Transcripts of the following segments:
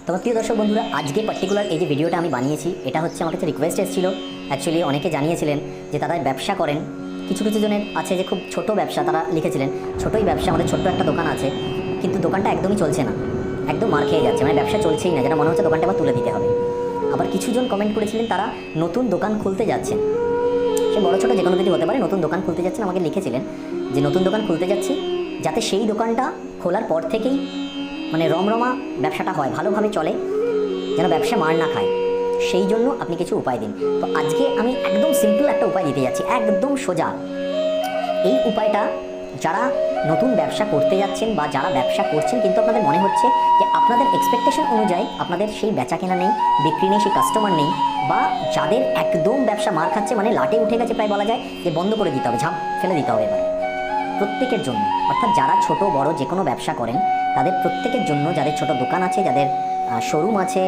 তো প্রিয় দর্শক বন্ধুরা, আজকে পার্টিকুলার এই যে ভিডিওটা আমি বানিয়েছি, এটা হচ্ছে আমার কাছে রিকোয়েস্ট এসেছিল। অ্যাকচুয়ালি অনেকে জানিয়েছিলেন যে তারা ব্যবসা করেন, কিছু কিছু জনের আছে যে খুব ছোট ব্যবসা, তারা লিখেছিলেন ছোটোই ব্যবসা, আমাদের ছোট্ট একটা দোকান আছে কিন্তু দোকানটা একদমই চলছে না, একদম মার খেয়ে যাচ্ছে, মানে ব্যবসা চলছেই না, যেন মনে হচ্ছে দোকানটা আবার তুলে দিতে হবে। আবার কিছুজন কমেন্ট করেছিলেন তারা নতুন দোকান খুলতে যাচ্ছেন, সে বড় ছোটো যে কোনো কিছু হতে পারে, নতুন দোকান খুলতে যাচ্ছেন, আমাকে লিখেছিলেন যে নতুন দোকান খুলতে যাচ্ছি, যাতে সেই দোকানটা খোলার পর থেকেই মানে রমরমা ব্যবসাটা হয়, ভালোভাবে চলে, যেন ব্যবসা মার না খায়, সেই জন্য আপনি কিছু উপায় দিন। তো আজকে আমি একদম সিম্পল একটা উপায় দিতে যাচ্ছি, একদম সোজা। এই উপায়টা যারা নতুন ব্যবসা করতে যাচ্ছেন বা যারা ব্যবসা করছেন কিন্তু আপনাদের মনে হচ্ছে যে আপনাদের এক্সপেকটেশন অনুযায়ী আপনাদের সেই বেচা কেনা নেই, বিক্রি নেই, সেই কাস্টমার নেই, বা যাদের একদম ব্যবসা মার খাচ্ছে, মানে লাটে উঠে গেছে, প্রায় বলা যায় যে বন্ধ করে দিতে হবে, ঝাঁপ ফেলে দিতে হবে এবার প্রত্যেকের জন্য। অর্থাৎ যারা ছোট বড় যে কোনো ব্যবসা করেন তাদের প্রত্যেকের জন্য, যাদের ছোট দোকান আছে, যাদের শোরুম আছে,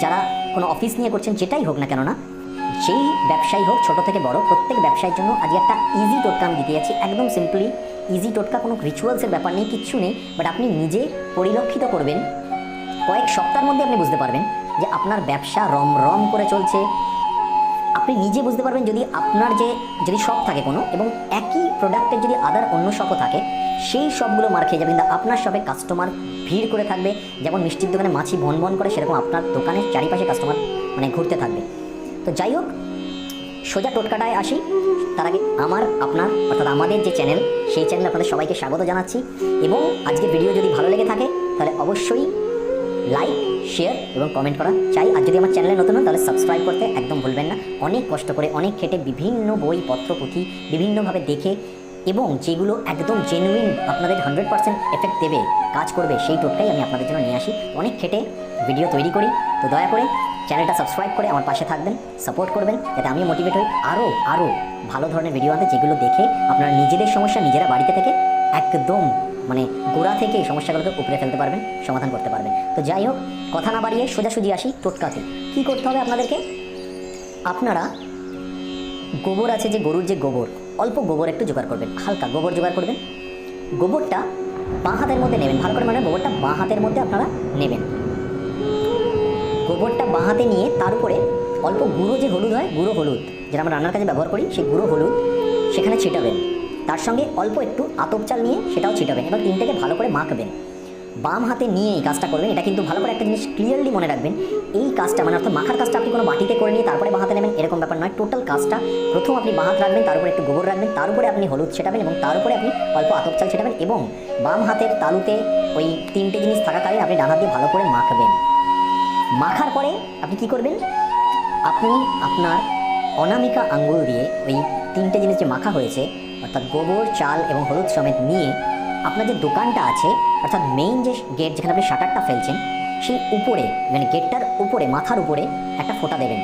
যারা কোনো অফিস নিয়ে করছেন, যেটাই হোক না কেন, না যেই ব্যবসায়ী হোক ছোট থেকে বড়, প্রত্যেক ব্যবসায়ীর জন্য আজকে একটা ইজি টোটকা আমি দিতে যাচ্ছি, একদম সিম্পলি ইজি টোটকা, কোনো রিচুয়ালসের ব্যাপার নেই, কিচ্ছু নেই, বাট আপনি নিজে পরিলক্ষিত করবেন, কয়েক সপ্তাহের মধ্যে আপনি বুঝতে পারবেন যে আপনার ব্যবসা রম রম করে চলছে। আপনি নিজে বুঝতে পারবেন যদি আপনার যদি শপ থাকে কোনো, এবং একই প্রোডাক্টের যদি আদার অন্য শপও থাকে, সেই শপগুলো মার খেয়ে যাবে, কিন্তু আপনার শপে কাস্টমার ভিড় করে থাকবে, যেমন মিষ্টির দোকানে মাছি ভন ভন করে, সেরকম আপনার দোকানের চারিপাশে কাস্টমার মানে ঘুরতে থাকবে। তো যাই হোক, সোজা টোটকাটায় আসি, তার আগে আপনার অর্থাৎ আমাদের যে চ্যানেল, সেই চ্যানেলে আপনাদের সবাইকে স্বাগত জানাচ্ছি। এবং আজকে ভিডিও যদি ভালো লেগে থাকে তাহলে অবশ্যই লাইক, শেয়ার এবং কমেন্ট করা চাই। আর যদি আমার চ্যানেলে নতুন হন তাহলে সাবস্ক্রাইব করতে একদম ভুলবেন না। অনেক কষ্ট করে, অনেক খেটে, বিভিন্ন বই পত্র পুঁথি বিভিন্নভাবে দেখে, এবং যেগুলো একদম জেনুইন আপনাদের 100% এফেক্ট দেবে, কাজ করবে, সেই টোটকাই আমি আপনাদের জন্য নিয়ে আসি। অনেক খেটে ভিডিও তৈরি করি। তো দয়া করে চ্যানেলটা সাবস্ক্রাইব করে আমার পাশে থাকবেন, সাপোর্ট করবেন, যাতে আমি মোটিভেট হই আরও ভালো ধরনের ভিডিও আনতে, যেগুলো দেখে আপনারা নিজেদের সমস্যা নিজেরা বাড়িতে থেকে একদম মানে গোড়া থেকে সমস্যাগুলোকে উপরে ফেলতে পারবেন, সমাধান করতে পারবেন। তো যাই হোক, কথা না বাড়িয়ে সোজাসুজি আসি টোটকাতে। কী করতে হবে আপনাদেরকে? আপনারা গোবর আছে, যে গরুর যে গোবর, অল্প গোবর একটু জোগাড় করবেন, হালকা গোবর জোগাড় করবেন। গোবরটা বাঁ হাতের মধ্যে নেবেন, ভালো করে, মানে গোবরটা বাঁ হাতের মধ্যে আপনারা নেবেন। গোবরটা বাঁ হাতে নিয়ে তার উপরে অল্প গুঁড়ো যে হলুদ হয়, গুঁড়ো হলুদ যেটা আমরা রান্নার কাজে ব্যবহার করি, সেই গুঁড়ো হলুদ সেখানে ছিটাবেন। তার সঙ্গে অল্প একটু আতপ চাল নিয়ে সেটাও ছিটাবেন। এবার তিনটাকে ভালো করে মাখবেন। বাম হাতে নিয়ে এই কাজটা করবেন। এটা কিন্তু ভালো করে একটা জিনিস ক্লিয়ারলি মনে রাখবেন, এই কাজটা মানে অর্থাৎ মাখার কাজটা আপনি কোনো বাটিতে করে নিয়ে তারপরে বাঁ হাতে নেবেন এরকম ব্যাপার নয়। টোটাল কাজটা প্রথম আপনি বাঁ হাত রাখবেন, তার উপরে একটু গোবর রাখবেন, তার উপরে আপনি হলুদ ছেটাবেন, এবং তার উপরে আপনি অল্প আতপ চাল ছেটাবেন, এবং বাম হাতের তালুতে ওই তিনটে জিনিস থাকাকালীন আপনি ডান হাত দিয়ে ভালো করে মাখবেন। মাখার পরে আপনি কি করবেন? আপনি আপনার অনামিকা আঙ্গুল দিয়ে ওই তিনটে জিনিস যে মাখা হয়েছে, অর্থাৎ গোবর, চাল এবং হলুদ সমেত নিয়ে আপনার যে দোকানটা আছে, অর্থাৎ মেইন যে গেট যেখানে আপনি শাটারটা ফেলছেন, সেই উপরে মানে গেটটার উপরে, মাথার উপরে একটা ফোঁটা দেবেন।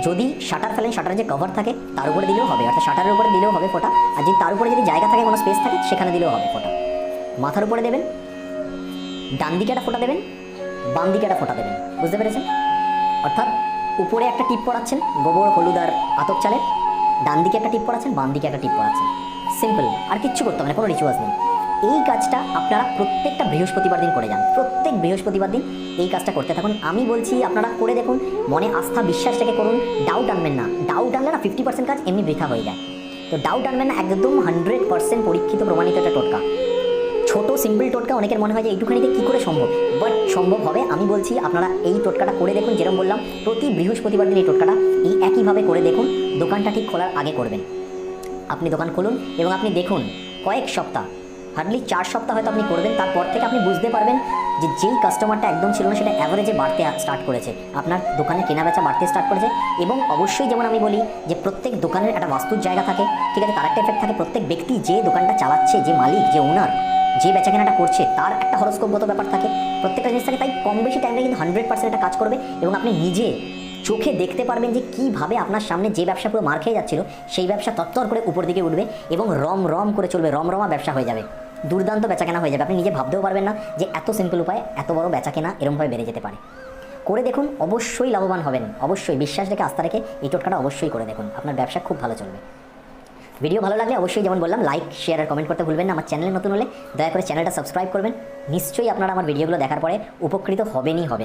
যদি শাটার ফেলেন, শাটারের যে কভার থাকে তার উপরে দিলেও হবে, অর্থাৎ শাটারের উপরে দিলেও হবে ফোঁটা, আর যদি তার উপরে যদি জায়গা থাকে, কোনো স্পেস থাকে, সেখানে দিলেও হবে ফোঁটা। মাথার উপরে দেবেন, ডান দিকে একটা ফোঁটা দেবেন, বাম দিকে একটা ফোঁটা দেবেন। বুঝতে পেরেছেন? অর্থাৎ উপরে একটা টিপ পড়াচ্ছেন গোবর, হলুদ আর আতপ চালের, ডান দিকে একটা টিপ পড়াচ্ছেন, বাম দিকে একটা টিপ পড়াচ্ছেন। সিম্পল, আর কিচ্ছু করতে হবে না, কোনো রিচুয়ালস নেই। এই কাজটা আপনারা প্রত্যেকটা বৃহস্পতিবার দিন করে যান, প্রত্যেক বৃহস্পতিবার দিন এই কাজটা করতে থাকুন। আমি বলছি আপনারা করে দেখুন, মনে আস্থা বিশ্বাস রেখে করুন, ডাউট আনবেন না। ডাউট আনলে না 50% কাজ এমনি বৃথা হয়ে যায়। তো ডাউট আনবেন না, একদম 100% পরীক্ষিত প্রমাণিত একটা টোটকা। ছোট সিম্পল টোটকা, অনেকের মনে হয় যে এইটুখানিতে কী করে সম্ভব, বাট সম্ভব হবে। আমি বলছি আপনারা এই টোটকাটা করে দেখুন, যেরকম বললাম প্রতি বৃহস্পতিবার দিন এই টোটকাটা এই একইভাবে করে দেখুন। দোকানটা ঠিক খোলার আগে করবেন। আপনি দোকান খুলুন এবং আপনি দেখুন কয়েক সপ্তাহ, হার্ডলি 4 সপ্তাহ হয়তো আপনি করবেন, তারপর থেকে আপনি বুঝতে পারবেন যে যেই কাস্টমারটা একদম ছিল না, সেটা অ্যাভারেজে বাড়তে স্টার্ট করেছে, আপনার দোকানে কেনা বেচা বাড়তে স্টার্ট করেছে। এবং অবশ্যই যেমন আমি বলি যে প্রত্যেক দোকানের একটা বাস্তুর জায়গা থাকে, ঠিক আছে, তার একটা এফেক্ট থাকে। প্রত্যেক ব্যক্তি যে দোকানটা চালাচ্ছে, যে মালিক, যে ওনার, যে বেচা কেনাটা করছে, তার একটা হরস্কোপগত ব্যাপার থাকে, প্রত্যেকটা জিনিস থাকে। তাই কম বেশি টাইমে কিন্তু 100% একটা কাজ করবে, এবং আপনি নিজে চোখে দেখতে পারবেন যে কীভাবে আপনার সামনে যে ব্যবসা পুরো মার খেয়ে যাচ্ছিল, সেই ব্যবসা তত্তর করে উপর দিকে উঠবে এবং রম রম করে চলবে, রমরমা ব্যবসা হয়ে যাবে, দুর্দান্ত বেচাকেনা হয়ে যাবে। আপনি নিজে ভাবতেও পারবেন না যে এত সিম্পল উপায়ে এত বড় বেচাকেনা এরকমভাবে বেড়ে যেতে পারে। করে দেখুন, অবশ্যই লাভবান হবেন। অবশ্যই বিশ্বাস রেখে, আস্থা রেখে এই টোটকাটা অবশ্যই করে দেখুন, আপনার ব্যবসা খুব ভালো চলবে। ভিডিও ভালো লাগলে অবশ্যই যেমন বললাম লাইক, শেয়ার আর কমেন্ট করতে ভুলবেন না। আমার চ্যানেলে নতুন হলে দয়া করে চ্যানেলটা সাবস্ক্রাইব করবেন। নিশ্চয়ই আপনারা আমার ভিডিওগুলো দেখার পরে উপকৃত হবেনই হবেন।